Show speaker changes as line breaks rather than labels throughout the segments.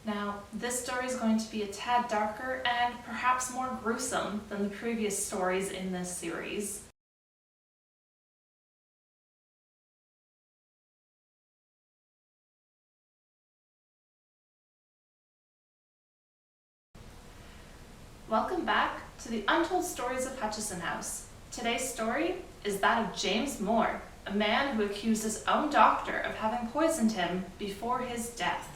Now, this story is going to be a tad darker and perhaps more gruesome than the previous stories in this series. Welcome back to the Untold Stories of Hutchison House. Today's story is that of James Moore, a man who accused his own doctor of having poisoned him before his death.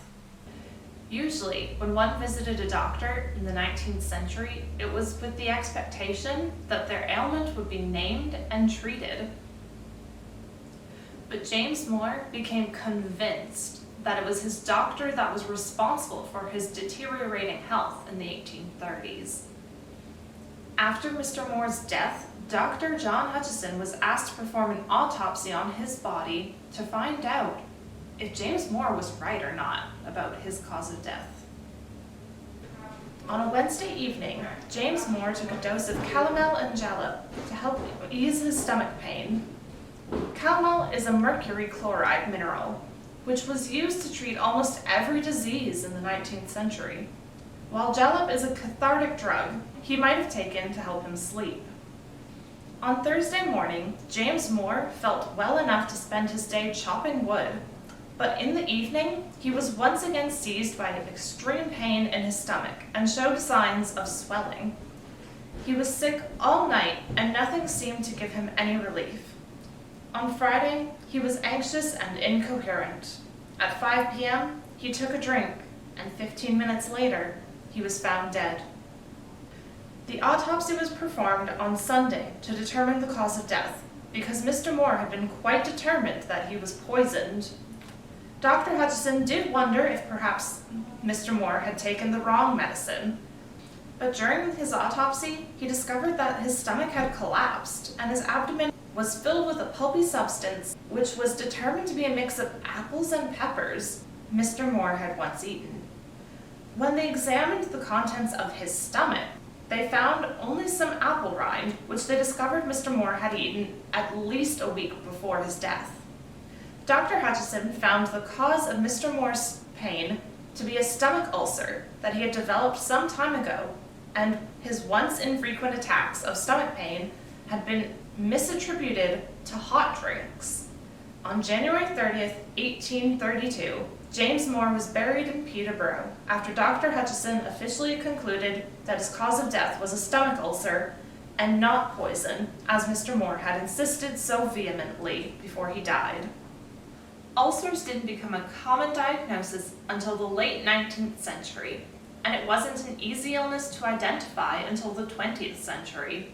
Usually, when one visited a doctor in the 19th century, it was with the expectation that their ailment would be named and treated. But James Moore became convinced that it was his doctor that was responsible for his deteriorating health in the 1830s. After Mr. Moore's death, Dr. John Hutchison was asked to perform an autopsy on his body to find out if James Moore was right or not about his cause of death. On a Wednesday evening, James Moore took a dose of calomel and jalap to help ease his stomach pain. Calomel is a mercury chloride mineral, which was used to treat almost every disease in the 19th century, while jalap is a cathartic drug he might have taken to help him sleep. On Thursday morning, James Moore felt well enough to spend his day chopping wood, but in the evening, he was once again seized by extreme pain in his stomach and showed signs of swelling. He was sick all night and nothing seemed to give him any relief. On Friday, he was anxious and incoherent. At 5 p.m., he took a drink, and 15 minutes later, he was found dead. The autopsy was performed on Sunday to determine the cause of death, because Mr. Moore had been quite determined that he was poisoned. Dr. Hutchison did wonder if perhaps Mr. Moore had taken the wrong medicine, but during his autopsy, he discovered that his stomach had collapsed and his abdomen was filled with a pulpy substance which was determined to be a mix of apples and peppers Mr. Moore had once eaten. When they examined the contents of his stomach, they found only some apple rind, which they discovered Mr. Moore had eaten at least a week before his death. Dr. Hutchison found the cause of Mr. Moore's pain to be a stomach ulcer that he had developed some time ago, and his once infrequent attacks of stomach pain had been misattributed to hot drinks. On January 30th, 1832, James Moore was buried in Peterborough after Dr. Hutchison officially concluded that his cause of death was a stomach ulcer and not poison, as Mr. Moore had insisted so vehemently before he died. Ulcers didn't become a common diagnosis until the late 19th century, and it wasn't an easy illness to identify until the 20th century.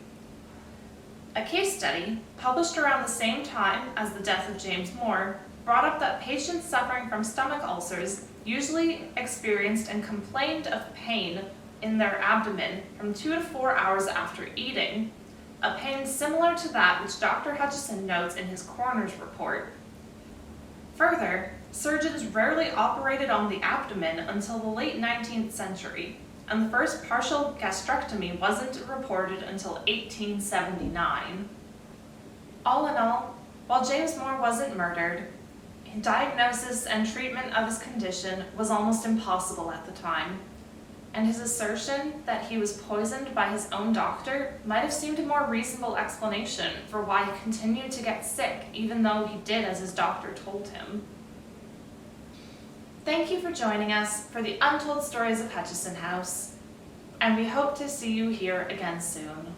A case study, published around the same time as the death of James Moore, brought up that patients suffering from stomach ulcers usually experienced and complained of pain in their abdomen from 2 to 4 hours after eating, a pain similar to that which Dr. Hutchison notes in his coroner's report. Further, surgeons rarely operated on the abdomen until the late 19th century, and the first partial gastrectomy wasn't reported until 1879. All in all, while James Moore wasn't murdered, diagnosis and treatment of his condition was almost impossible at the time, and his assertion that he was poisoned by his own doctor might have seemed a more reasonable explanation for why he continued to get sick even though he did as his doctor told him. Thank you for joining us for the Untold Stories of Hutchison House, and we hope to see you here again soon.